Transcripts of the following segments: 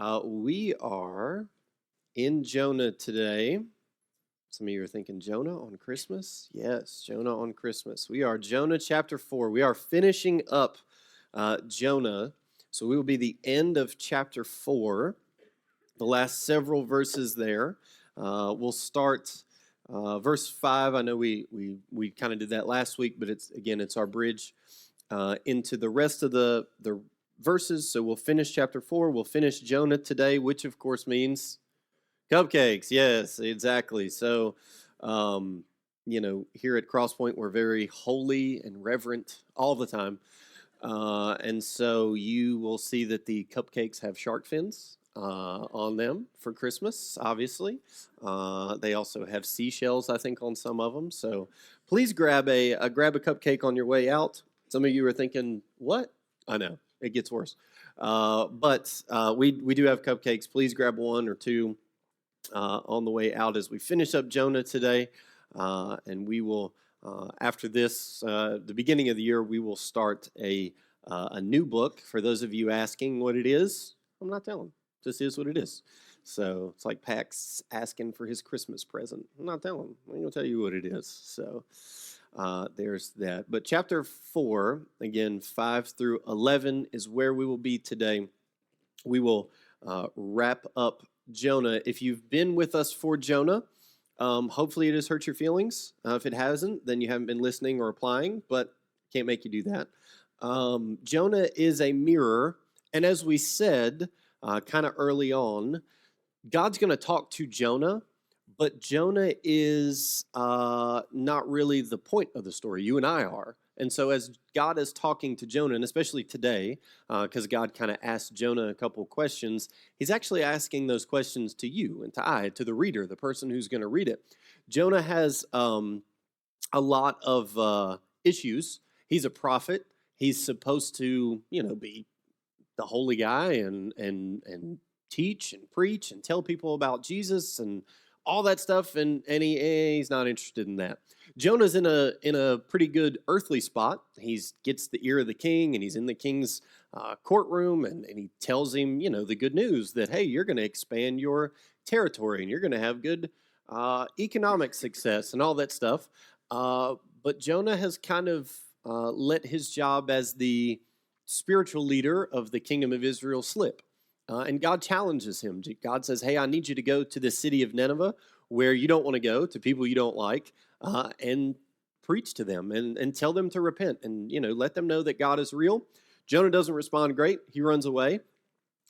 We are in Jonah today. Some of you are thinking, Jonah on Christmas? Yes, Jonah on Christmas. We are Jonah chapter 4. We are finishing up Jonah. So we will be the end of chapter 4, the last several verses there. We'll start verse 5. I know we kind of did that last week, but it's our bridge into the rest of the verses. So we'll finish chapter 4. We'll finish Jonah today, which of course means cupcakes. Yes, exactly. So, here at Crosspoint, we're very holy and reverent all the time. And so you will see that the cupcakes have shark fins on them for Christmas, obviously. They also have seashells, I think, on some of them. So please grab a cupcake on your way out. Some of you are thinking, what? I know, it gets worse. But we do have cupcakes. Please grab one or two on the way out as we finish up Jonah today. And we will, after this, the beginning of the year, we will start a new book. For those of you asking what it is, I'm not telling. This is what it is. So it's like Pax asking for his Christmas present. I'm not telling. I'm going to tell you what it is. So there's that. But chapter 4, again, 5 through 11 is where we will be today. We will wrap up Jonah. If you've been with us for Jonah, hopefully it has hurt your feelings. If it hasn't, then you haven't been listening or applying, but can't make you do that. Jonah is a mirror, and as we said kind of early on, God's going to talk to Jonah, but Jonah is not really the point of the story. You and I are. And so as God is talking to Jonah, and especially today, because God kind of asked Jonah a couple questions, he's actually asking those questions to you and to the reader, the person who's going to read it. Jonah has a lot of issues. He's a prophet. He's supposed to, be the holy guy and teach and preach and tell people about Jesus and all that stuff, and he's not interested in that. Jonah's in a pretty good earthly spot. He gets the ear of the king, and he's in the king's courtroom, and he tells him, the good news that, hey, you're going to expand your territory, and you're going to have good economic success and all that stuff. But Jonah has kind of let his job as the spiritual leader of the kingdom of Israel slip. And God challenges him. God says, hey, I need you to go to the city of Nineveh where you don't want to go, to people you don't like, and preach to them and tell them to repent and, let them know that God is real. Jonah doesn't respond great. He runs away.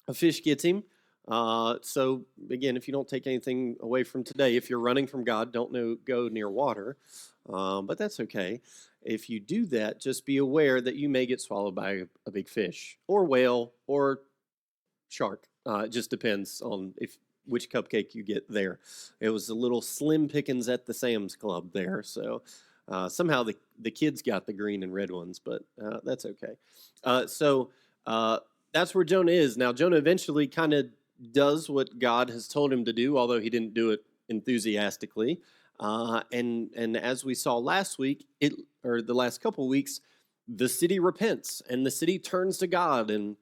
A fish gets him. So, again, if you don't take anything away from today, if you're running from God, don't go near water. But that's okay. If you do that, just be aware that you may get swallowed by a big fish or whale or shark. It just depends on which cupcake you get there. It was a little slim pickings at the Sam's Club there, so somehow the kids got the green and red ones, but that's okay. So that's where Jonah is. Now, Jonah eventually kind of does what God has told him to do, although he didn't do it enthusiastically. And as we saw last week, or the last couple weeks, the city repents, and the city turns to God, and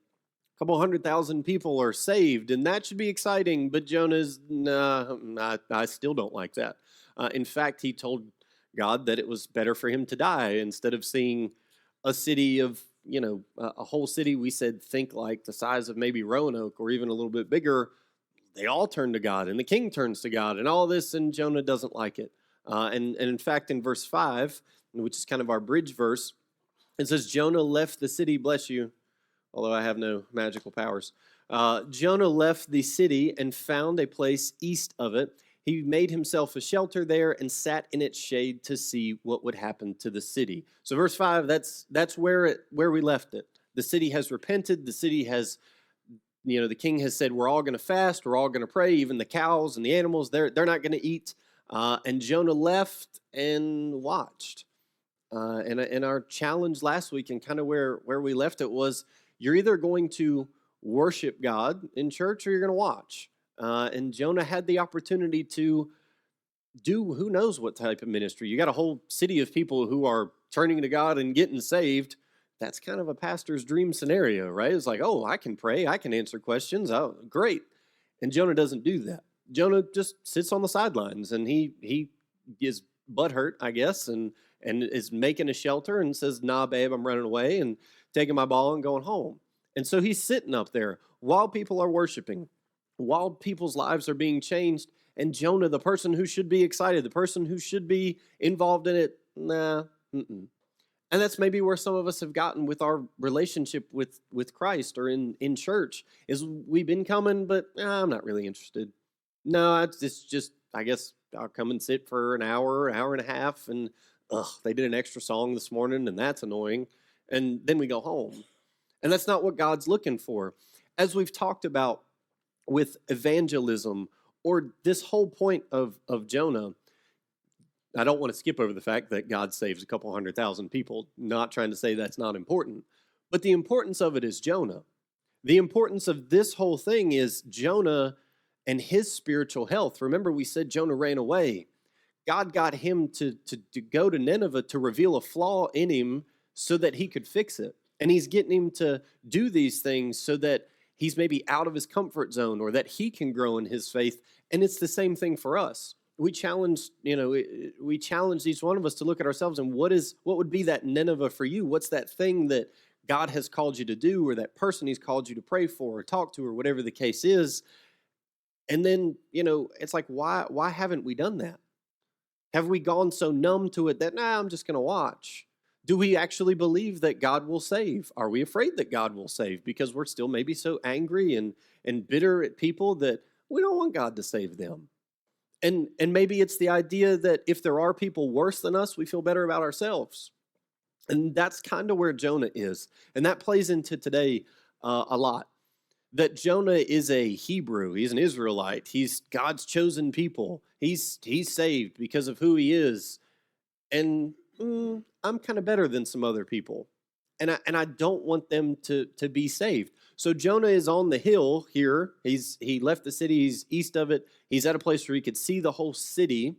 couple 100,000 people are saved, and that should be exciting, but Jonah's, nah, I still don't like that. In fact, he told God that it was better for him to die instead of seeing a city of, a whole city, we said, think like the size of maybe Roanoke or even a little bit bigger. They all turn to God, and the king turns to God, and all this, and Jonah doesn't like it. And in fact, in verse 5, which is kind of our bridge verse, it says, Jonah left the city, bless you, although I have no magical powers. Jonah left the city and found a place east of it. He made himself a shelter there and sat in its shade to see what would happen to the city. So verse 5, that's where we left it. The city has repented. The city has, the king has said, we're all going to fast. We're all going to pray. Even the cows and the animals, they're not going to eat. And Jonah left and watched. And our challenge last week and kind of where we left it was, you're either going to worship God in church or you're going to watch. And Jonah had the opportunity to do who knows what type of ministry. You got a whole city of people who are turning to God and getting saved. that's kind of a pastor's dream scenario, right? It's like, oh, I can pray, I can answer questions. Oh, great. And Jonah doesn't do that. Jonah just sits on the sidelines and he is butthurt, I guess, and is making a shelter and says, nah, babe, I'm running away and taking my ball and going home. And so he's sitting up there while people are worshiping, while people's lives are being changed. And Jonah, the person who should be excited, the person who should be involved in it, nah, mm-mm. And that's maybe where some of us have gotten with our relationship with Christ or in church is we've been coming, but I'm not really interested. No, it's just, I guess I'll come and sit for an hour and a half, and they did an extra song this morning, and that's annoying. And then we go home. And that's not what God's looking for. As we've talked about with evangelism or this whole point of Jonah, I don't want to skip over the fact that God saves a couple 100,000 people, not trying to say that's not important. But the importance of it is Jonah. The importance of this whole thing is Jonah and his spiritual health. Remember, we said Jonah ran away. God got him to go to Nineveh to reveal a flaw in him so that he could fix it. And he's getting him to do these things so that he's maybe out of his comfort zone or that he can grow in his faith. And it's the same thing for us. We challenge each one of us to look at ourselves and what would be that Nineveh for you? What's that thing that God has called you to do, or that person he's called you to pray for or talk to, or whatever the case is? And then, it's like, why haven't we done that? Have we gone so numb to it that, I'm just going to watch? Do we actually believe that God will save? Are we afraid that God will save because we're still maybe so angry and bitter at people that we don't want God to save them? And maybe it's the idea that if there are people worse than us, we feel better about ourselves. And that's kind of where Jonah is. And that plays into today a lot. That Jonah is a Hebrew. He's an Israelite. He's God's chosen people. He's saved because of who he is. And I'm kind of better than some other people. And I don't want them to be saved. So Jonah is on the hill here. He left the city. He's east of it. He's at a place where he could see the whole city,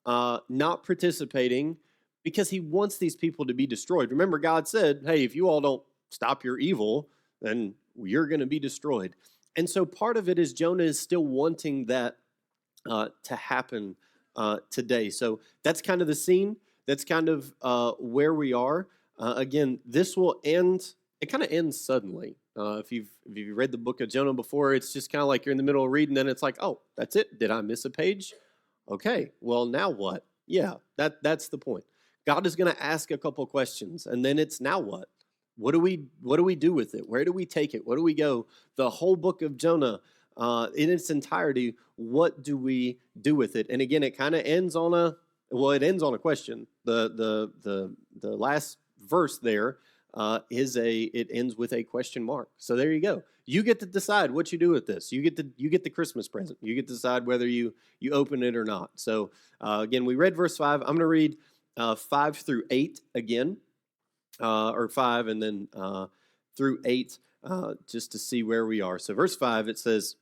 not participating because he wants these people to be destroyed. Remember, God said, hey, if you all don't stop your evil, then you're going to be destroyed. And so part of it is Jonah is still wanting that to happen today. So that's kind of the scene. That's kind of where we are. Again, this will end. It kind of ends suddenly. If you've read the book of Jonah before, it's just kind of like you're in the middle of reading, and it's like, oh, that's it. Did I miss a page? Okay, well, now what? Yeah, that's the point. God is going to ask a couple questions, and then it's now what? What do we do with it? Where do we take it? Where do we go? The whole book of Jonah in its entirety, what do we do with it? And again, it kind of ends on it ends on a question. The last verse there it ends with a question mark. So there you go. You get to decide what you do with this. You get the Christmas present. You get to decide whether you open it or not. So again, we read verse 5. I'm going to read 5 through 8 again, or 5 and then through 8, just to see where we are. So verse 5, it says,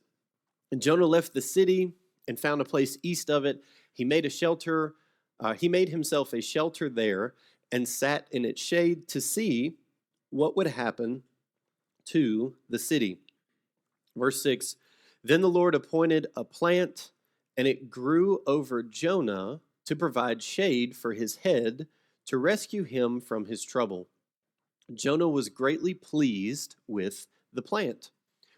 "And Jonah left the city and found a place east of it. He made himself a shelter there and sat in its shade to see what would happen to the city." Verse 6, "Then the Lord appointed a plant, and it grew over Jonah to provide shade for his head, to rescue him from his trouble. Jonah was greatly pleased with the plant.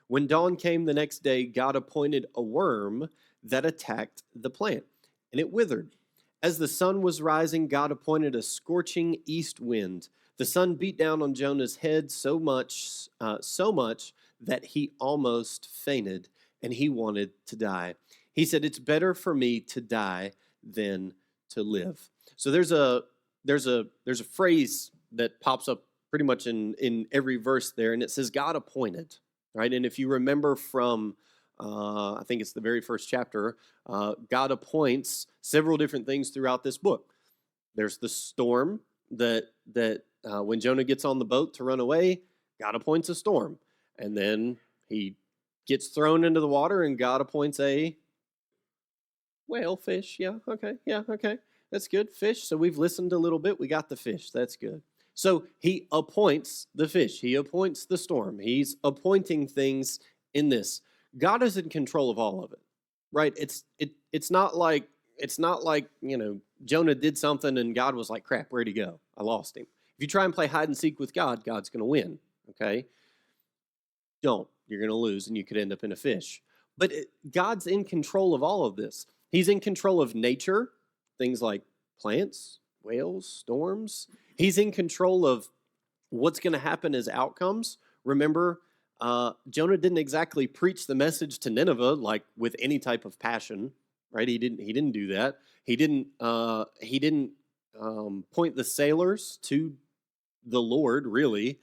When dawn came the next day, God appointed a worm that attacked the plant, and it withered. As the sun was rising, God appointed a scorching east wind. The sun beat down on Jonah's head so much that he almost fainted, and he wanted to die. He said, 'It's better for me to die than to live.'" So there's a phrase that pops up pretty much in every verse there, and it says God appointed, right? And if you remember from I think it's the very first chapter, God appoints several different things throughout this book. There's the storm that when Jonah gets on the boat to run away, God appoints a storm. And then he gets thrown into the water and God appoints a whale, fish. Yeah, okay. That's good. Fish. So we've listened a little bit. We got the fish. That's good. So he appoints the fish, he appoints the storm, he's appointing things in this. God is in control of all of it, right? It's not like Jonah did something and God was like, crap, where'd he go? I lost him. If you try and play hide and seek with God, God's going to win. Okay, don't. You're going to lose, and you could end up in a fish. But God's in control of all of this. He's in control of nature, things like plants, whales, storms. He's in control of what's going to happen as outcomes. Remember, Jonah didn't exactly preach the message to Nineveh like with any type of passion, right? He didn't do that. He didn't point the sailors to the Lord, really.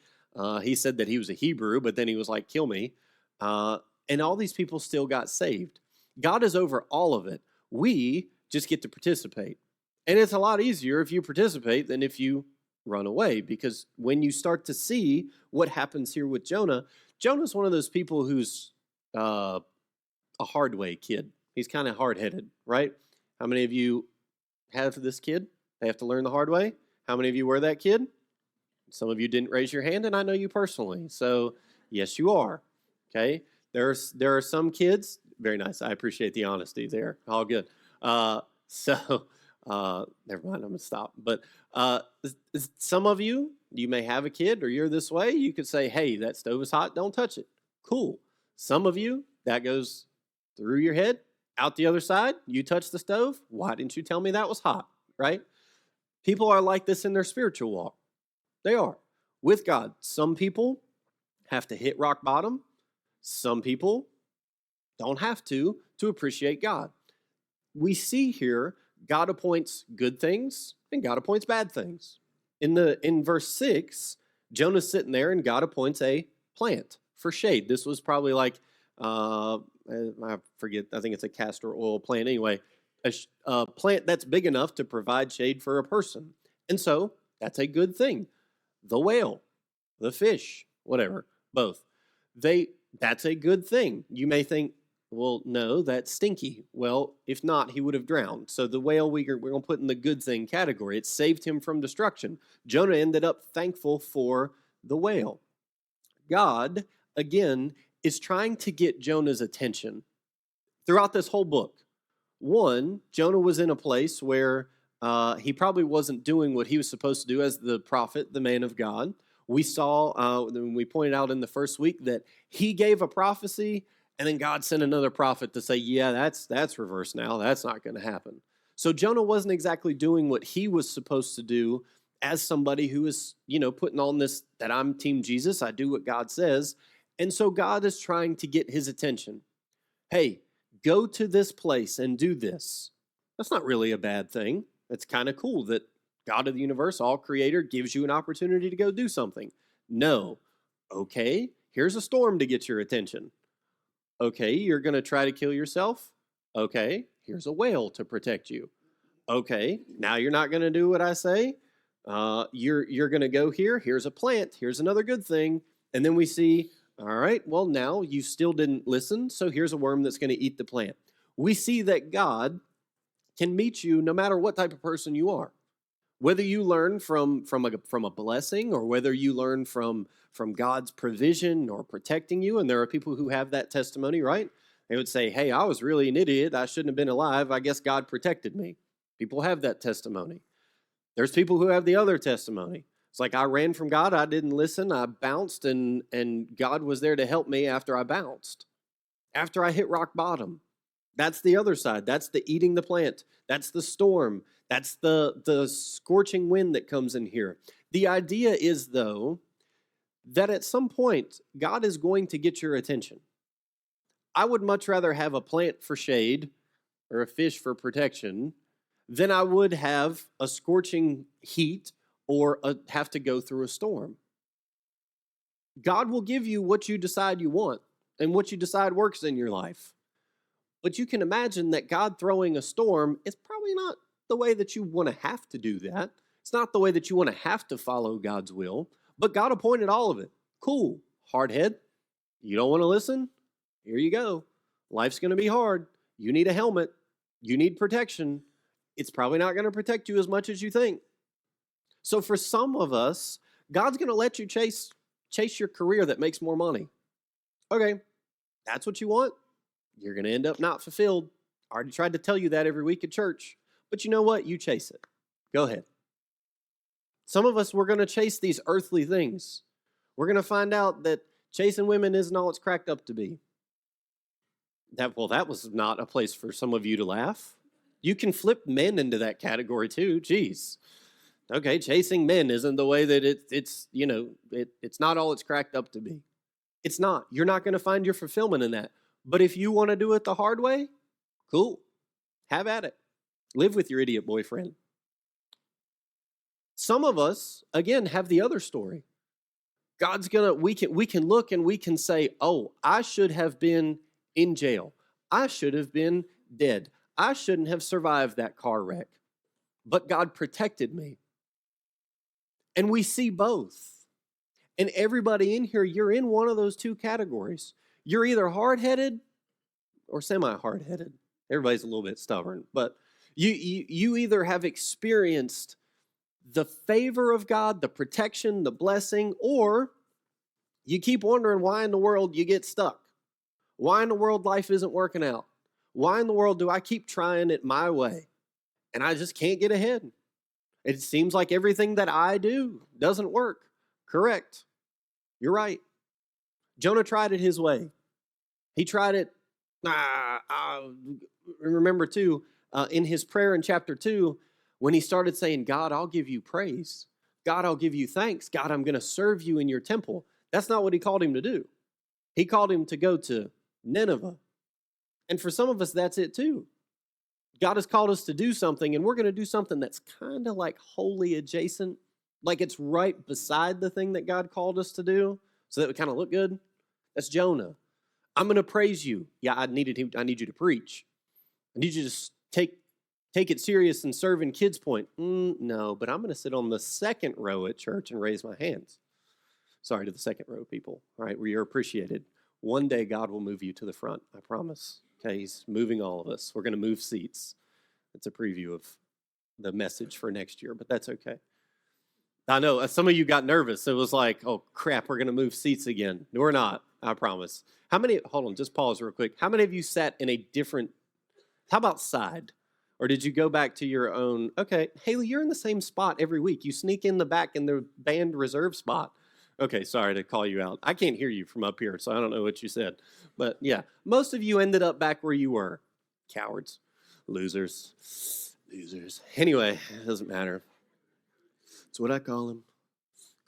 He said that he was a Hebrew, but then he was like, kill me. And all these people still got saved. God is over all of it. We just get to participate. And it's a lot easier if you participate than if you run away, because when you start to see what happens here with Jonah, Jonah's one of those people who's a hard way kid. He's kind of hard-headed, right? How many of you have this kid? They have to learn the hard way. How many of you were that kid? Some of you didn't raise your hand, and I know you personally. So, yes, you are. Okay? There are some kids. Very nice. I appreciate the honesty there. All good. Never mind. I'm going to stop. But some of you may have a kid, or you're this way. You could say, hey, that stove is hot. Don't touch it. Cool. Some of you, that goes through your head, out the other side. You touch the stove. Why didn't you tell me that was hot? Right? People are like this in their spiritual walk. They are. With God, some people have to hit rock bottom. Some people don't have to appreciate God. We see here God appoints good things and God appoints bad things. In verse 6, Jonah's sitting there and God appoints a plant for shade. This was probably like, I forget, I think it's a castor oil plant. Anyway, a plant that's big enough to provide shade for a person. And so that's a good thing. The whale, the fish, whatever, both. That's a good thing. You may think, well, no, that's stinky. Well, if not, he would have drowned. So the whale we're going to put in the good thing category. It saved him from destruction. Jonah ended up thankful for the whale. God, again, is trying to get Jonah's attention throughout this whole book. One, Jonah was in a place where he probably wasn't doing what he was supposed to do as the prophet, the man of God. We saw, we pointed out in the first week that he gave a prophecy, and then God sent another prophet to say, yeah, that's reversed now. That's not going to happen. So Jonah wasn't exactly doing what he was supposed to do as somebody who is, putting on this, that I'm Team Jesus, I do what God says. And so God is trying to get his attention. Hey, go to this place and do this. That's not really a bad thing. It's kind of cool that God of the universe, all creator, gives you an opportunity to go do something. No. Okay, here's a storm to get your attention. Okay, you're going to try to kill yourself? Okay, here's a whale to protect you. Okay, now you're not going to do what I say? You're going to go here. Here's a plant. Here's another good thing. And then we see, all right, well, now you still didn't listen, so here's a worm that's going to eat the plant. We see that God can meet you no matter what type of person you are. Whether you learn from a blessing or whether you learn from God's provision or protecting you, and there are people who have that testimony, right? They would say, hey, I was really an idiot. I shouldn't have been alive. I guess God protected me. People have that testimony. There's people who have the other testimony. It's like I ran from God. I didn't listen. I bounced, and God was there to help me after I bounced, after I hit rock bottom. That's the other side. That's the eating the plant. That's the storm. That's the scorching wind that comes in here. The idea is, though, that at some point, God is going to get your attention. I would much rather have a plant for shade or a fish for protection than I would have a scorching heat or have to go through a storm. God will give you what you decide you want and what you decide works in your life. But you can imagine that God throwing a storm is probably not the way that you want to have to do that. It's not the way that you want to have to follow God's will. But God appointed all of it. Cool. Hard head. You don't want to listen? Here you go. Life's going to be hard. You need a helmet. You need protection. It's probably not going to protect you as much as you think. So for some of us, God's going to let you chase your career that makes more money. Okay, that's what you want. You're going to end up not fulfilled. I already tried to tell you that every week at church. But you know what? You chase it. Go ahead. Some of us, we're going to chase these earthly things. We're going to find out that chasing women isn't all it's cracked up to be. That was not a place for some of you to laugh. You can flip men into that category too. Jeez. Okay, chasing men isn't the way that it's not all it's cracked up to be. It's not. You're not going to find your fulfillment in that. But if you want to do it the hard way, cool. Have at it. Live with your idiot boyfriend. Some of us, again, have the other story. We can look and we can say, oh, I should have been in jail. I should have been dead. I shouldn't have survived that car wreck. But God protected me. And we see both. And everybody in here, you're in one of those two categories. You're either hard-headed or semi-hard-headed. Everybody's a little bit stubborn. But you either have experienced the favor of God, the protection, the blessing, or you keep wondering why in the world you get stuck. Why in the world life isn't working out? Why in the world do I keep trying it my way and I just can't get ahead? It seems like everything that I do doesn't work. Correct. You're right. Jonah tried it his way. He tried it. Remember too, in his prayer in chapter 2, when he started saying, God, I'll give you praise. God, I'll give you thanks. God, I'm going to serve you in your temple. That's not what he called him to do. He called him to go to Nineveh. And for some of us, that's it too. God has called us to do something, and we're going to do something that's kind of like wholly adjacent, like it's right beside the thing that God called us to do, so that we kind of look good. That's Jonah. I'm going to praise you. Yeah, I need you to preach. I need you to take it serious and serve in Kids Point. No, but I'm going to sit on the second row at church and raise my hands. Sorry to the second row people, all right, where you're appreciated. One day God will move you to the front, I promise. Okay, he's moving all of us. We're going to move seats. It's a preview of the message for next year, but that's okay. I know some of you got nervous. It was like, oh crap, we're going to move seats again. No, we're not, I promise. Hold on, just pause real quick. How many of you sat in a different, how about side? Or did you go back to your own? Okay, Haley, you're in the same spot every week. You sneak in the back in the band reserve spot. Okay, sorry to call you out. I can't hear you from up here, so I don't know what you said. But yeah, most of you ended up back where you were. Cowards. Losers. Anyway, it doesn't matter. That's what I call them.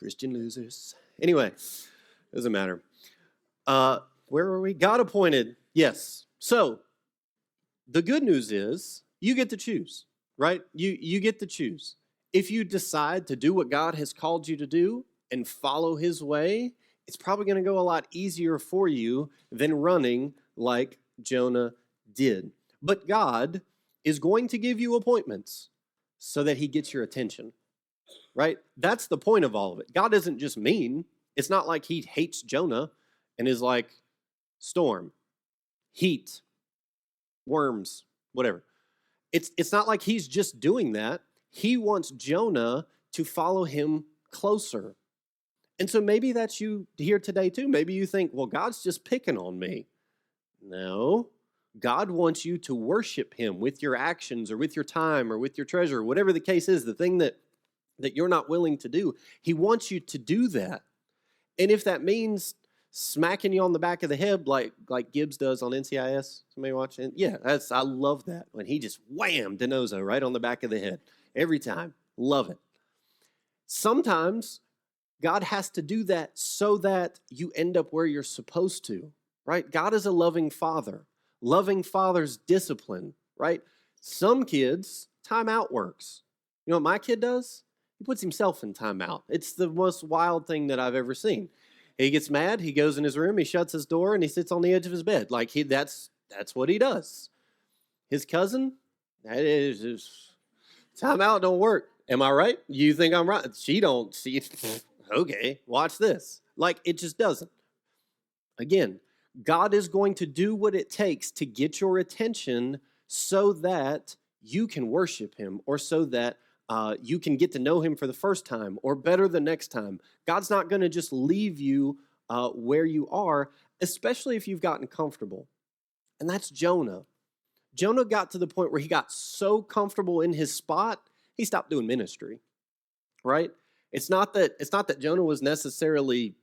Christian losers. Anyway, doesn't matter. Where were we? God appointed. Yes. So, the good news is you get to choose, right? You get to choose. If you decide to do what God has called you to do and follow his way, it's probably going to go a lot easier for you than running like Jonah did. But God is going to give you appointments so that he gets your attention, right? That's the point of all of it. God isn't just mean. It's not like he hates Jonah and is like, storm, heat, worms, whatever. It's not like he's just doing that. He wants Jonah to follow him closer. And so maybe that's you here today too. Maybe you think, well, God's just picking on me. No, God wants you to worship him with your actions or with your time or with your treasure, whatever the case is, the thing that you're not willing to do. He wants you to do that. And if that means smacking you on the back of the head like Gibbs does on NCIS, somebody watching? Yeah, I love that. When he just wham, DiNozzo right on the back of the head. Every time. Love it. Sometimes God has to do that so that you end up where you're supposed to, right? God is a loving father. Loving fathers discipline, right? Some kids, timeout works. You know what my kid does? He puts himself in timeout. It's the most wild thing that I've ever seen. He gets mad, he goes in his room, he shuts his door, and he sits on the edge of his bed. Like that's what he does. His cousin, that is just, timeout don't work. Am I right? You think I'm right? She don't see. Okay, watch this. Like it just doesn't. Again, God is going to do what it takes to get your attention so that you can worship him or so that you can get to know him for the first time or better the next time. God's not going to just leave you where you are, especially if you've gotten comfortable. And that's Jonah. Jonah got to the point where he got so comfortable in his spot, he stopped doing ministry, right? It's not that Jonah was necessarily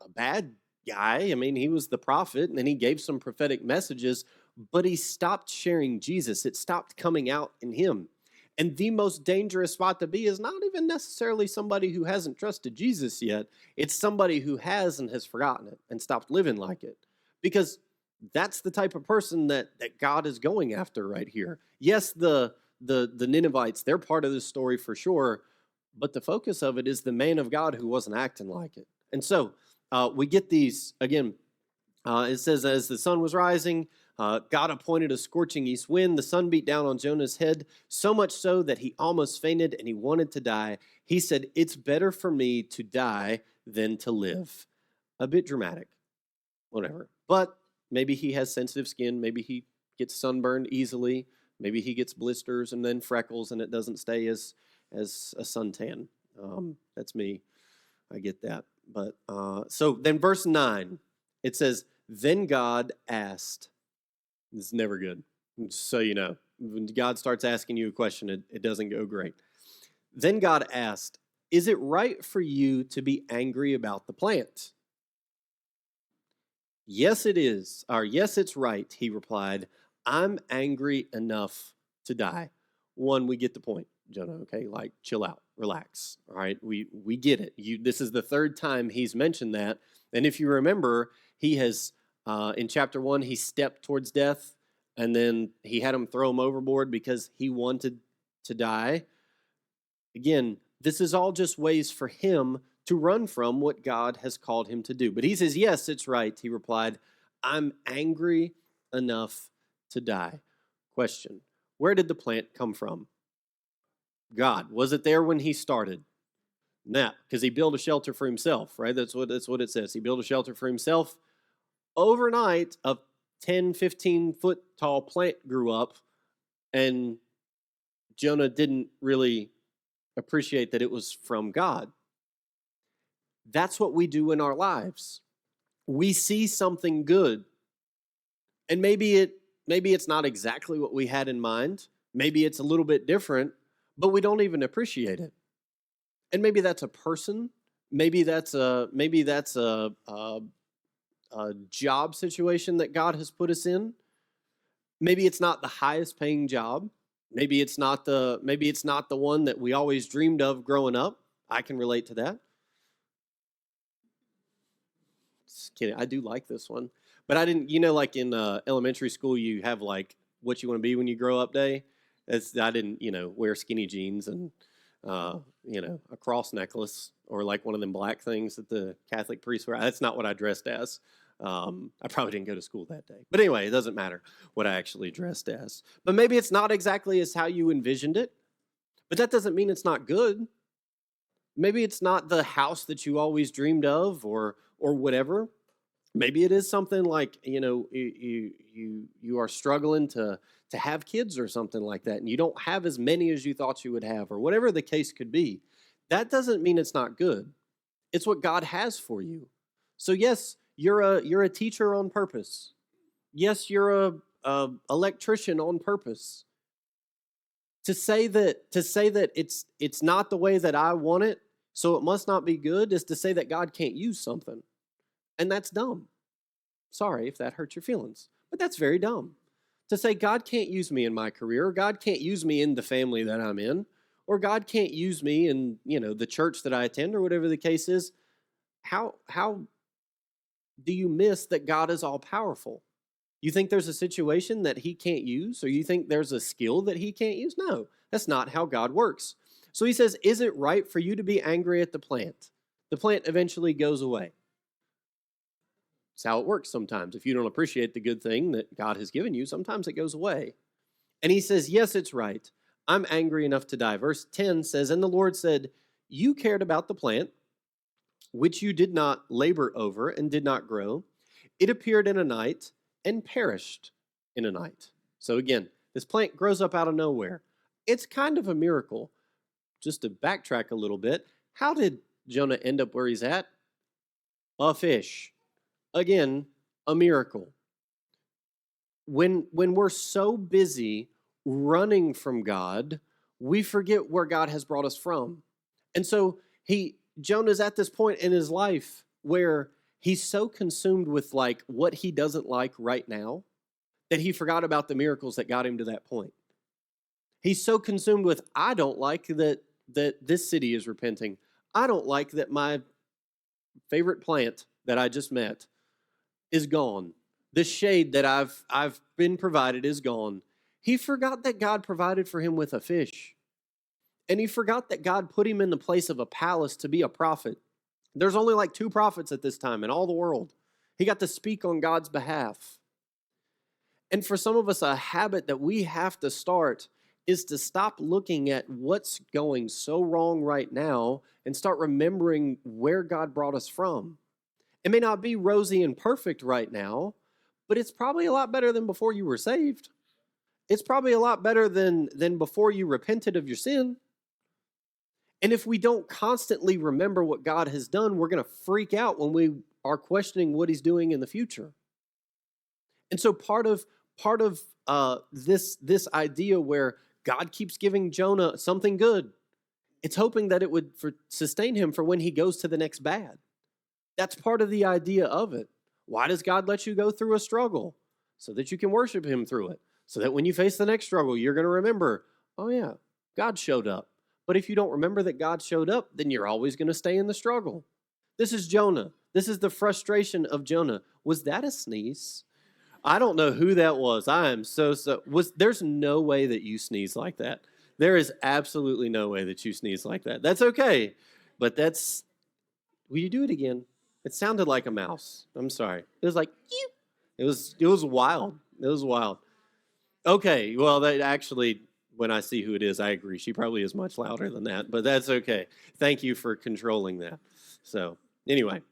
a bad guy. I mean, he was the prophet and he gave some prophetic messages, but he stopped sharing Jesus. It stopped coming out in him. And the most dangerous spot to be is not even necessarily somebody who hasn't trusted Jesus yet. It's somebody who has and has forgotten it and stopped living like it. Because that's the type of person that God is going after right here. Yes, the Ninevites, they're part of this story for sure, but the focus of it is the man of God who wasn't acting like it. And so we get these, again, it says, as the sun was rising, God appointed a scorching east wind. The sun beat down on Jonah's head, so much so that he almost fainted and he wanted to die. He said, "It's better for me to die than to live." A bit dramatic, whatever. But maybe he has sensitive skin. Maybe he gets sunburned easily. Maybe he gets blisters and then freckles and it doesn't stay as a suntan. That's me. I get that. But so then verse 9, it says, "Then God asked," this is never good, just so you know. When God starts asking you a question, it doesn't go great. "Then God asked, 'Is it right for you to be angry about the plant?' 'Yes, it is,' or 'Yes, it's right,' he replied. 'I'm angry enough to die.'" One, we get the point, Jonah, okay? Like, chill out, relax, all right? We get it. This is the third time he's mentioned that. And if you remember, he has, in chapter 1, he stepped towards death, and then he had him throw him overboard because he wanted to die. Again, this is all just ways for him to run from what God has called him to do. But he says, "Yes, it's right," he replied. "I'm angry enough to die." Question: where did the plant come from? God. Was it there when he started? No, because he built a shelter for himself, right? That's what it says. He built a shelter for himself. Overnight, a 10, 15-foot tall plant grew up, and Jonah didn't really appreciate that it was from God. That's what we do in our lives. We see something good, and maybe it's not exactly what we had in mind. Maybe it's a little bit different, but we don't even appreciate it. And maybe that's a person. Maybe that's a job situation that God has put us in. Maybe it's not the highest paying job. Maybe it's not the one that we always dreamed of growing up. I can relate to that. Just kidding. I do like this one. But I didn't, like in elementary school, you have like what you want to be when you grow up day. I didn't, wear skinny jeans and, a cross necklace or like one of them black things that the Catholic priests wear. That's not what I dressed as. I probably didn't go to school that day. But anyway, it doesn't matter what I actually dressed as. But maybe it's not exactly as how you envisioned it. But that doesn't mean it's not good. Maybe it's not the house that you always dreamed of or whatever. Maybe it is something like, you are struggling to have kids or something like that, and you don't have as many as you thought you would have, or whatever the case could be. That doesn't mean it's not good. It's what God has for you. So yes, you're a teacher on purpose. Yes, you're a electrician on purpose. To say that it's not the way that I want it, so it must not be good, is to say that God can't use something. And that's dumb. Sorry if that hurts your feelings, but that's very dumb. To say God can't use me in my career, or God can't use me in the family that I'm in, or God can't use me in, the church that I attend, or whatever the case is, how do you miss that God is all powerful? You think there's a situation that he can't use, or you think there's a skill that he can't use? No, that's not how God works. So he says, "Is it right for you to be angry at the plant?" The plant eventually goes away. It's how it works sometimes. If you don't appreciate the good thing that God has given you, sometimes it goes away. And he says, "Yes, it's right. I'm angry enough to die." Verse 10 says, "And the Lord said, 'You cared about the plant, which you did not labor over and did not grow. It appeared in a night and perished in a night.'" So again, this plant grows up out of nowhere. It's kind of a miracle. just to backtrack a little bit, how did Jonah end up where he's at? A fish. Again, a miracle. When we're so busy running from God, we forget where God has brought us from. And so Jonah's at this point in his life where he's so consumed with like what he doesn't like right now that he forgot about the miracles that got him to that point. He's so consumed with, I don't like that this city is repenting. I don't like that my favorite plant that I just met is gone. The shade that I've been provided is gone. He forgot that God provided for him with a fish. And he forgot that God put him in the place of a palace to be a prophet. There's only like 2 prophets at this time in all the world. He got to speak on God's behalf. And for some of us, a habit that we have to start is to stop looking at what's going so wrong right now and start remembering where God brought us from. It may not be rosy and perfect right now, but it's probably a lot better than before you were saved. It's probably a lot better than before you repented of your sin. And if we don't constantly remember what God has done, we're going to freak out when we are questioning what he's doing in the future. And so part of this idea where God keeps giving Jonah something good, it's hoping that it would sustain him for when he goes to the next bad. That's part of the idea of it. Why does God let you go through a struggle? So that you can worship him through it. So that when you face the next struggle, you're going to remember, oh yeah, God showed up. But if you don't remember that God showed up, then you're always going to stay in the struggle. This is Jonah. This is the frustration of Jonah. Was that a sneeze? I don't know who that was. I am there's no way that you sneeze like that. There is absolutely no way that you sneeze like that. That's okay. But will you do it again? It sounded like a mouse. I'm sorry. It was like, Ew. It was wild. It was wild. Okay, well, that actually, when I see who it is, I agree. She probably is much louder than that, but that's okay. Thank you for controlling that. So, anyway.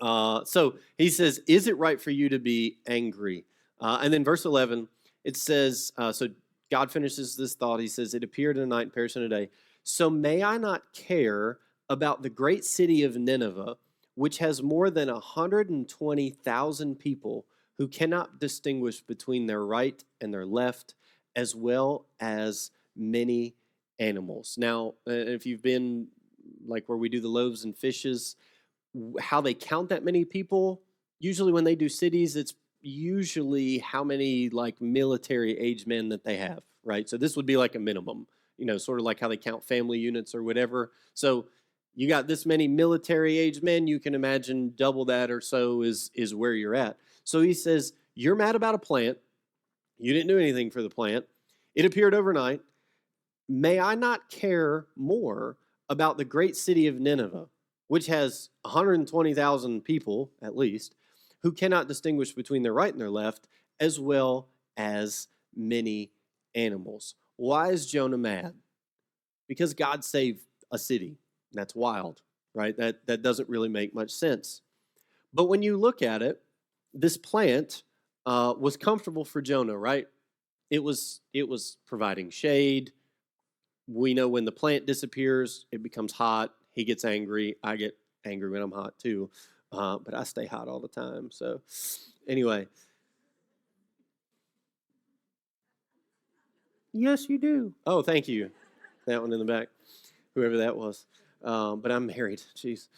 So he says, is it right for you to be angry? And then verse 11, it says, so God finishes this thought. He says, it appeared in a night and perished in a day. So may I not care about the great city of Nineveh, which has more than 120,000 people who cannot distinguish between their right and their left, as well as many animals. Now, if you've been like where we do the loaves and fishes, how they count that many people, usually when they do cities, it's usually how many like military age men that they have, right? So this would be like a minimum, sort of like how they count family units or whatever. So you got this many military age men, you can imagine double that or so is where you're at. So he says, you're mad about a plant. You didn't do anything for the plant. It appeared overnight. May I not care more about the great city of Nineveh, which has 120,000 people, at least, who cannot distinguish between their right and their left, as well as many animals. Why is Jonah mad? Because God saved a city. That's wild, right? That doesn't really make much sense. But when you look at it, this plant was comfortable for Jonah, right? It was providing shade. We know when the plant disappears, it becomes hot. He gets angry. I get angry when I'm hot too, but I stay hot all the time. So anyway. Yes, you do. Oh, thank you. That one in the back, whoever that was. But I'm married. Jeez.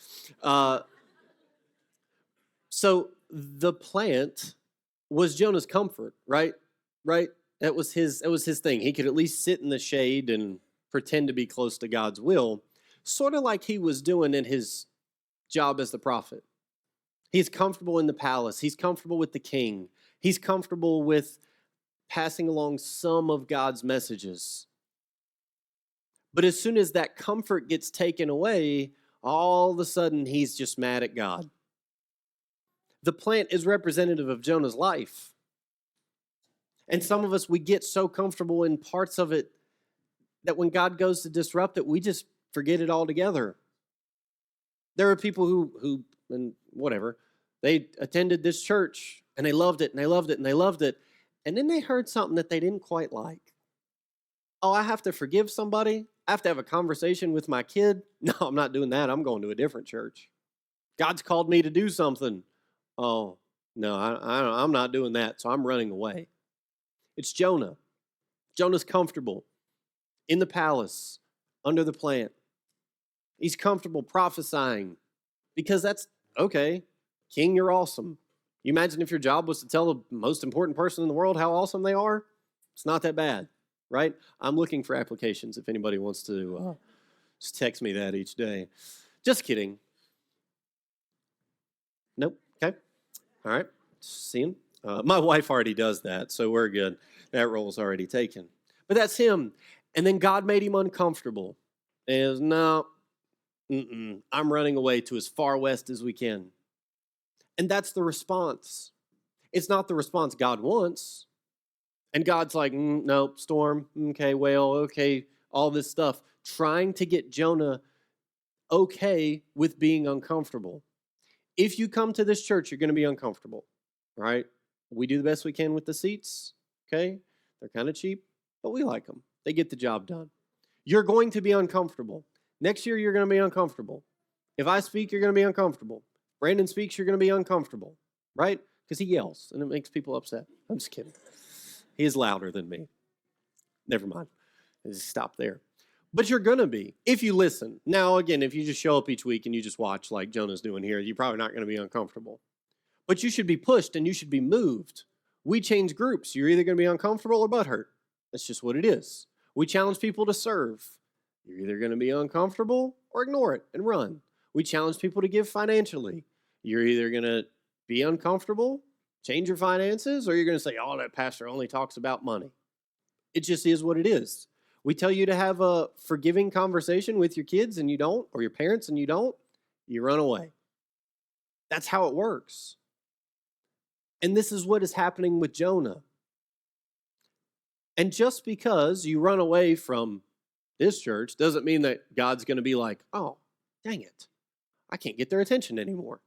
So the plant was Jonah's comfort, right? Right? That was his thing. He could at least sit in the shade and pretend to be close to God's will, sort of like he was doing in his job as the prophet. He's comfortable in the palace. He's comfortable with the king. He's comfortable with passing along some of God's messages. But as soon as that comfort gets taken away, all of a sudden he's just mad at God. The plant is representative of Jonah's life. And some of us, we get so comfortable in parts of it that when God goes to disrupt it, we just forget it altogether. There are people who and whatever, they attended this church and they loved it and they loved it and they loved it. And then they heard something that they didn't quite like. Oh, I have to forgive somebody? I have to have a conversation with my kid? No, I'm not doing that. I'm going to a different church. God's called me to do something. Oh, no, I'm not doing that. So I'm running away. It's Jonah. Jonah's comfortable in the palace, under the plant. He's comfortable prophesying because that's okay. King, you're awesome. You imagine if your job was to tell the most important person in the world how awesome they are? It's not that bad, right? I'm looking for applications if anybody wants to just text me that each day. Just kidding. Nope. Okay. All right. Seeing. My wife already does that, so we're good. That role's already taken. But that's him. And then God made him uncomfortable. And was, no, I'm running away to as far west as we can. And that's the response. It's not the response God wants. And God's like, nope, storm, okay, whale, okay, all this stuff. Trying to get Jonah okay with being uncomfortable. If you come to this church, you're going to be uncomfortable, right? We do the best we can with the seats, okay? They're kind of cheap, but we like them. They get the job done. You're going to be uncomfortable. Next year, you're going to be uncomfortable. If I speak, you're going to be uncomfortable. Brandon speaks, you're going to be uncomfortable, right? Because he yells, and it makes people upset. I'm just kidding. He is louder than me. Never mind. Just stop there. But you're going to be, if you listen. Now, again, if you just show up each week and you just watch like Jonah's doing here, you're probably not going to be uncomfortable. But you should be pushed and you should be moved. We change groups. You're either going to be uncomfortable or butthurt. That's just what it is. We challenge people to serve. You're either going to be uncomfortable or ignore it and run. We challenge people to give financially. You're either going to be uncomfortable, change your finances, or you're going to say, oh, that pastor only talks about money. It just is what it is. We tell you to have a forgiving conversation with your kids and you don't, or your parents and you don't, you run away. That's how it works. And this is what is happening with Jonah. And just because you run away from this church doesn't mean that God's going to be like, oh, dang it, I can't get their attention anymore.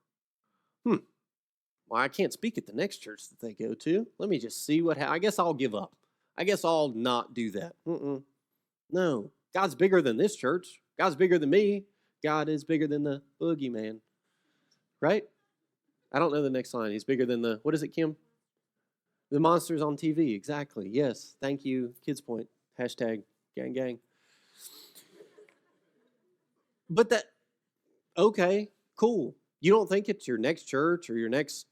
Well, I can't speak at the next church that they go to. Let me just see what I guess I'll give up. I guess I'll not do that. No, God's bigger than this church. God's bigger than me. God is bigger than the boogeyman, right? I don't know the next line. He's bigger than the, what is it, Kim? The monsters on TV. Exactly. Yes. Thank you. Kids Point. Hashtag gang gang. But that, okay, cool. You don't think it's your next church or your next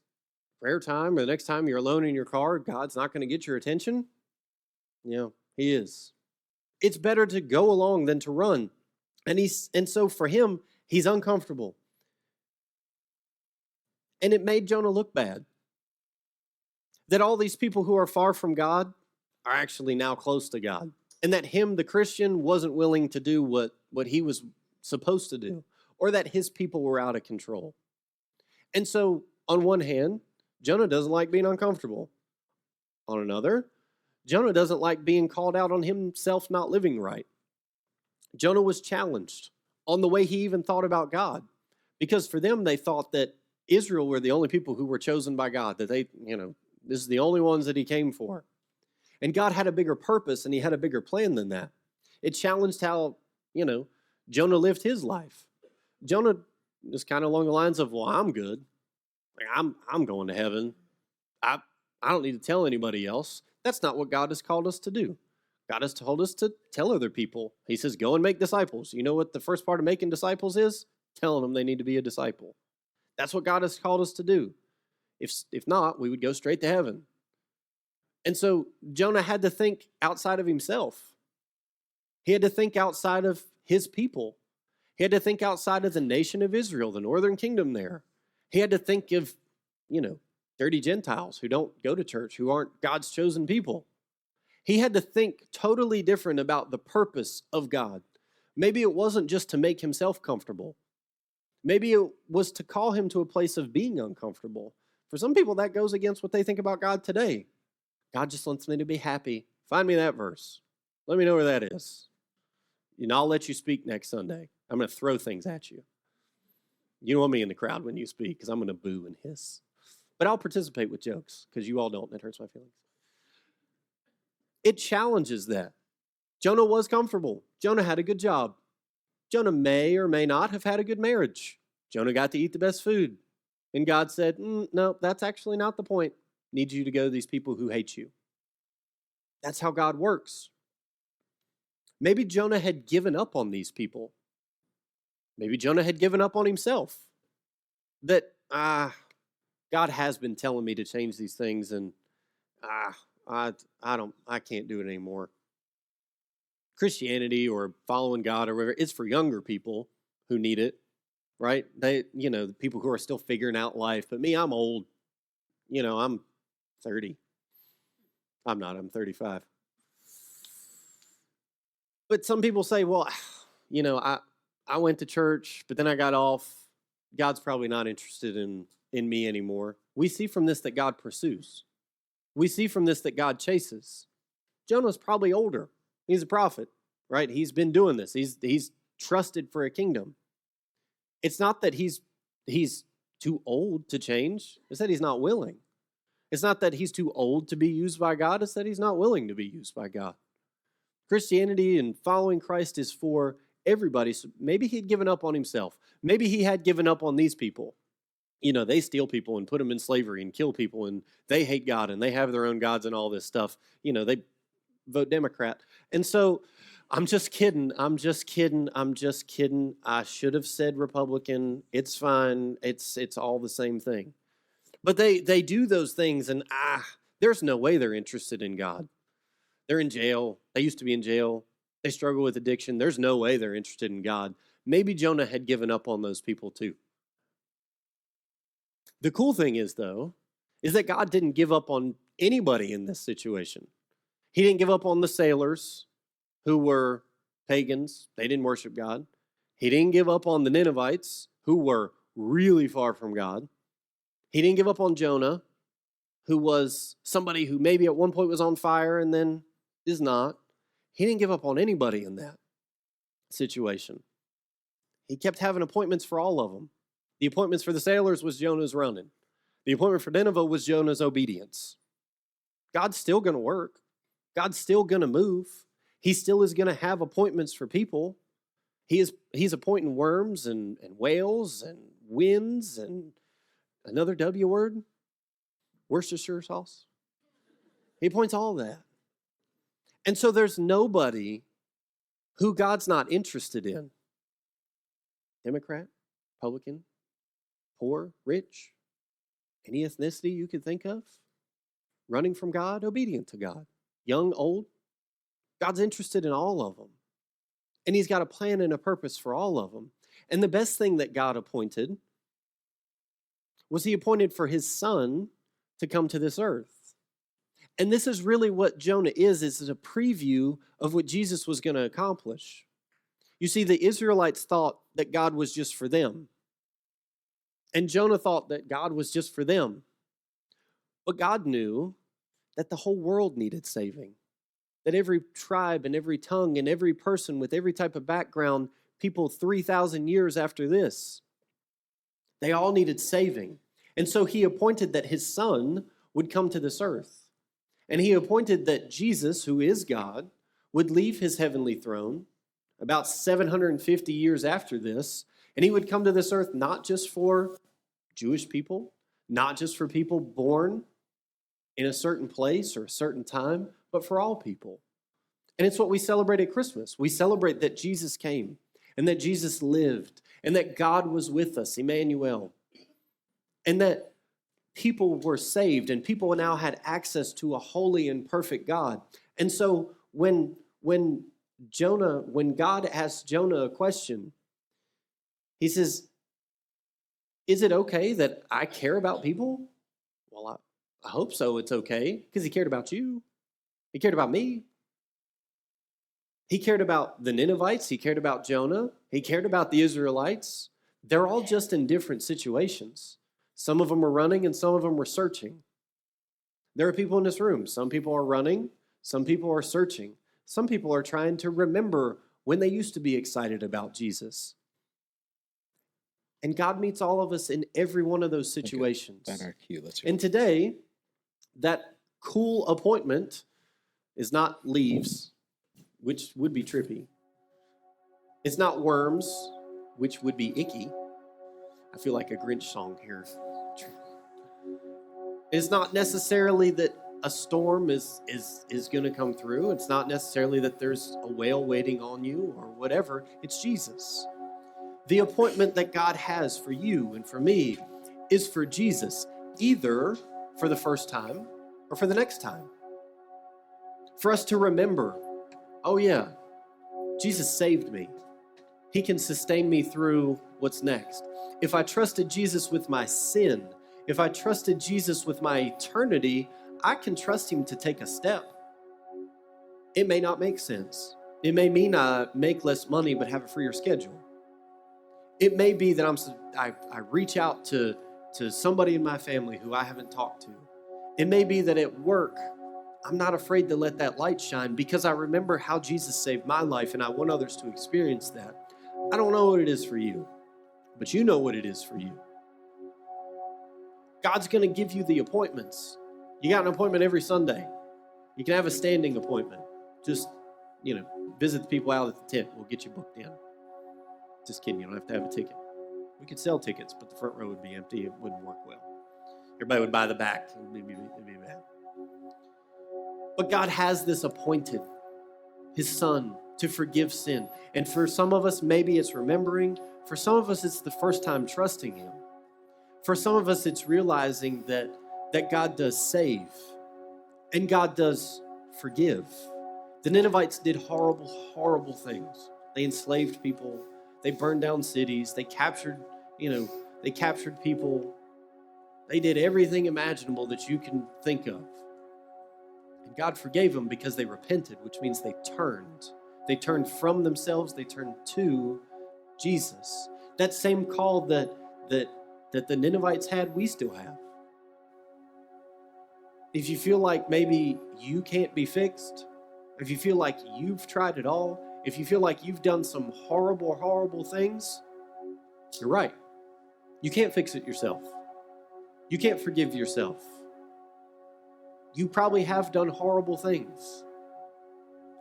prayer time or the next time you're alone in your car, God's not going to get your attention? Yeah, he is. It's better to go along than to run. And so for him, he's uncomfortable. And it made Jonah look bad. That all these people who are far from God are actually now close to God. And that him, the Christian, wasn't willing to do what he was supposed to do. Or that his people were out of control. And so, on one hand, Jonah doesn't like being uncomfortable. On another, Jonah doesn't like being called out on himself not living right. Jonah was challenged on the way he even thought about God. Because for them, they thought that Israel were the only people who were chosen by God, that they, this is the only ones that he came for. And God had a bigger purpose and he had a bigger plan than that. It challenged how, Jonah lived his life. Jonah was kind of along the lines of, well, I'm good. I'm going to heaven. I don't need to tell anybody else. That's not what God has called us to do. God has told us to tell other people. He says, go and make disciples. You know what the first part of making disciples is? Telling them they need to be a disciple. That's what God has called us to do. If not, we would go straight to heaven. And so Jonah had to think outside of himself. He had to think outside of his people. He had to think outside of the nation of Israel, the northern kingdom there. He had to think of, dirty Gentiles who don't go to church, who aren't God's chosen people. He had to think totally different about the purpose of God. Maybe it wasn't just to make himself comfortable. Maybe it was to call him to a place of being uncomfortable. For some people, that goes against what they think about God today. God just wants me to be happy. Find me that verse. Let me know where that is. I'll let you speak next Sunday. I'm going to throw things at you. You don't want me in the crowd when you speak because I'm going to boo and hiss. But I'll participate with jokes because you all don't. That hurts my feelings. It challenges that. Jonah was comfortable. Jonah had a good job. Jonah may or may not have had a good marriage. Jonah got to eat the best food. And God said, no, that's actually not the point. I need you to go to these people who hate you. That's how God works. Maybe Jonah had given up on these people. Maybe Jonah had given up on himself. That, God has been telling me to change these things, and I can't do it anymore. Christianity or following God or whatever, it's for younger people who need it, right? The people who are still figuring out life. But me, I'm old. I'm 30. I'm not, I'm 35. But some people say, well, I went to church, but then I got off. God's probably not interested in me anymore. We see from this that God pursues. We see from this that God chases. Jonah's probably older. He's a prophet, right? He's been doing this. He's trusted for a kingdom. It's not that he's too old to change. It's that he's not willing. It's not that he's too old to be used by God. It's that he's not willing to be used by God. Christianity and following Christ is for everybody. So maybe he'd given up on himself. Maybe he had given up on these people. They steal people and put them in slavery and kill people, and they hate God and they have their own gods and all this stuff. They vote Democrat. And so I'm just kidding. I should have said Republican. It's fine. It's all the same thing. But they do those things, and there's no way they're interested in God. They're in jail. They used to be in jail. They struggle with addiction. There's no way they're interested in God. Maybe Jonah had given up on those people too. The cool thing is, though, is that God didn't give up on anybody in this situation. He didn't give up on the sailors who were pagans. They didn't worship God. He didn't give up on the Ninevites who were really far from God. He didn't give up on Jonah, who was somebody who maybe at one point was on fire and then is not. He didn't give up on anybody in that situation. He kept having appointments for all of them. The appointments for the sailors was Jonah's running. The appointment for Nineveh was Jonah's obedience. God's still going to work. God's still going to move. He still is going to have appointments for people. He's appointing worms and whales and winds and another W word, Worcestershire sauce. He appoints all that. And so there's nobody who God's not interested in. Democrat, Republican, poor, rich, any ethnicity you could think of, running from God, obedient to God, young, old. God's interested in all of them. And he's got a plan and a purpose for all of them. And the best thing that God appointed was he appointed for his son to come to this earth. And this is really what Jonah is a preview of what Jesus was going to accomplish. You see, the Israelites thought that God was just for them. And Jonah thought that God was just for them. But God knew that the whole world needed saving. That every tribe and every tongue and every person with every type of background, people 3,000 years after this, they all needed saving. And so he appointed that his son would come to this earth. And he appointed that Jesus, who is God, would leave his heavenly throne about 750 years after this, and he would come to this earth not just for Jewish people, not just for people born in a certain place or a certain time, but for all people. And it's what we celebrate at Christmas. We celebrate that Jesus came and that Jesus lived and that God was with us, Emmanuel, and that people were saved and people now had access to a holy and perfect God. And so when God asked Jonah a question, he says, is it okay that I care about people? Well, I hope so. It's okay, because he cared about you. He cared about me. He cared about the Ninevites. He cared about Jonah. He cared about the Israelites. They're all just in different situations. Some of them were running and some of them were searching. There are people in this room. Some people are running. Some people are searching. Some people are trying to remember when they used to be excited about Jesus. And God meets all of us in every one of those situations. Okay. Our cue. Let's hear and today, that cool appointment is not leaves. which would be trippy. It's not worms, which would be icky. I feel like a Grinch song here. It's not necessarily that a storm is going to come through. It's not necessarily that there's a whale waiting on you or whatever. It's Jesus. The appointment that God has for you and for me is for Jesus, either for the first time or for the next time. For us to remember, oh yeah, Jesus saved me. He can sustain me through what's next. If I trusted Jesus with my sin, if I trusted Jesus with my eternity, I can trust him to take a step. It may not make sense. It may mean I make less money but have a freer schedule. It may be that I reach out to somebody in my family who I haven't talked to. It may be that at work, I'm not afraid to let that light shine because I remember how Jesus saved my life and I want others to experience that. I don't know what it is for you, but you know what it is for you. God's going to give you the appointments. You got an appointment every Sunday. You can have a standing appointment. Just, visit the people out at the tent. We'll get you booked in. Just kidding. You don't have to have a ticket. We could sell tickets, but the front row would be empty. It wouldn't work well. Everybody would buy the back. It'd be bad. But God has this appointed, his son, to forgive sin. And for some of us, maybe it's remembering. For some of us, it's the first time trusting him. For some of us, it's realizing that God does save and God does forgive. The Ninevites did horrible, horrible things. They enslaved people. They burned down cities. They captured people. They did everything imaginable that you can think of. And God forgave them because they repented, which means they turned. They turned from themselves. They turned to Jesus. That same call that the Ninevites had, we still have. If you feel like maybe you can't be fixed, if you feel like you've tried it all, if you feel like you've done some horrible, horrible things, you're right. You can't fix it yourself. You can't forgive yourself. You probably have done horrible things.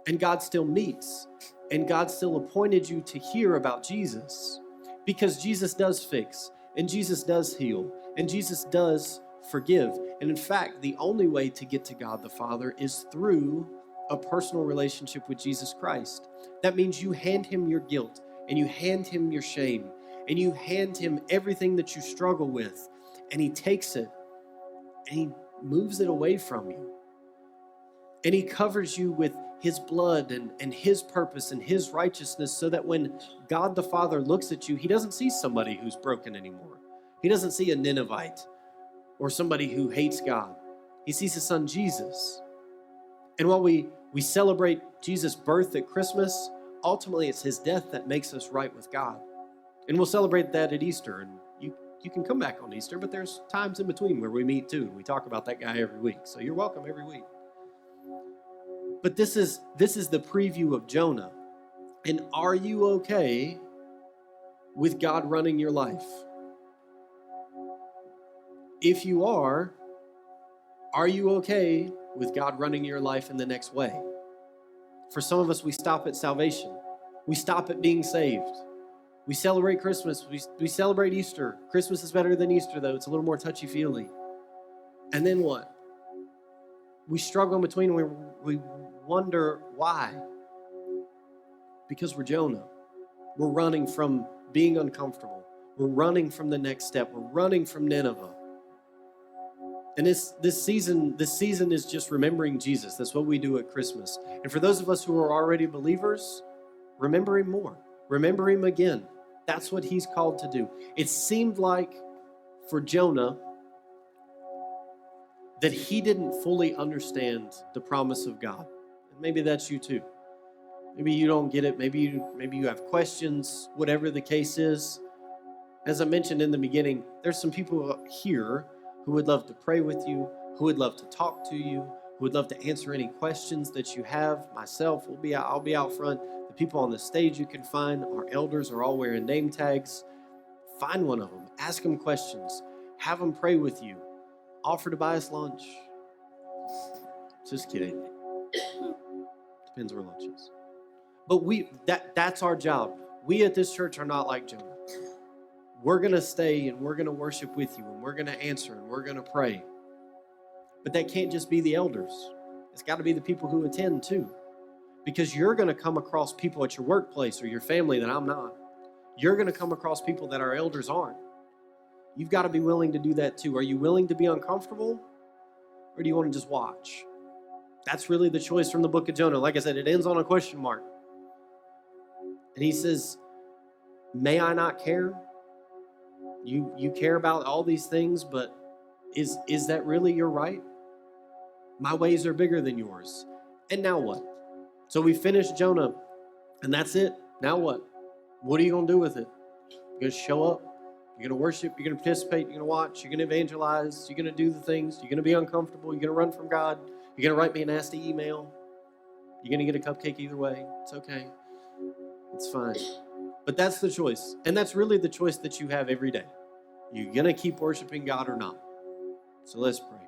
And God still meets. And God still appointed you to hear about Jesus. Because Jesus does fix. And Jesus does heal. And Jesus does forgive. And in fact, the only way to get to God the Father is through a personal relationship with Jesus Christ. That means you hand him your guilt. And you hand him your shame. And you hand him everything that you struggle with. And he takes it. And he moves it away from you. And he covers you with his blood and his purpose and his righteousness so that when God the Father looks at you, he doesn't see somebody who's broken anymore. He doesn't see a Ninevite or somebody who hates God. He sees his son Jesus. And while we celebrate Jesus' birth at Christmas, ultimately it's his death that makes us right with God. And we'll celebrate that at Easter. And you can come back on Easter, but there's times in between where we meet too. And we talk about that guy every week. So you're welcome every week. But this is the preview of Jonah. And are you okay with God running your life? If you are you okay with God running your life in the next way? For some of us, we stop at salvation. We stop at being saved. We celebrate Christmas. We celebrate Easter. Christmas is better than Easter, though. It's a little more touchy-feely. And then what? We struggle in between. We wonder why. Because we're Jonah. We're running from being uncomfortable. We're running from the next step. We're running from Nineveh. And this season is just remembering Jesus. That's what we do at Christmas. And for those of us who are already believers, remember him more. Remember him again. That's what he's called to do. It seemed like for Jonah that he didn't fully understand the promise of God. And maybe that's you too. Maybe you don't get it. Maybe you have questions, whatever the case is. As I mentioned in the beginning, there's some people here who would love to pray with you, who would love to talk to you, who would love to answer any questions that you have. Myself, I'll be out front. The people on the stage you can find, our elders are all wearing name tags. Find one of them. Ask them questions. Have them pray with you. Offer to buy us lunch. Just kidding. Depends where lunch is. But that's our job. We at this church are not like Jonah. We're going to stay and we're going to worship with you and we're going to answer and we're going to pray. But that can't just be the elders. It's got to be the people who attend too. Because you're going to come across people at your workplace or your family that I'm not. You're going to come across people that our elders aren't. You've got to be willing to do that too. Are you willing to be uncomfortable? Or do you want to just watch? That's really the choice from the book of Jonah. Like I said, it ends on a question mark. And he says, may I not care? You care about all these things, but is that really your right? My ways are bigger than yours. And now what? So we finished Jonah, and that's it. Now what? What are you going to do with it? You're going to show up. You're going to worship. You're going to participate. You're going to watch. You're going to evangelize. You're going to do the things. You're going to be uncomfortable. You're going to run from God. You're going to write me a nasty email. You're going to get a cupcake either way. It's okay. It's fine. But that's the choice. And that's really the choice that you have every day. You're going to keep worshiping God or not. So let's pray.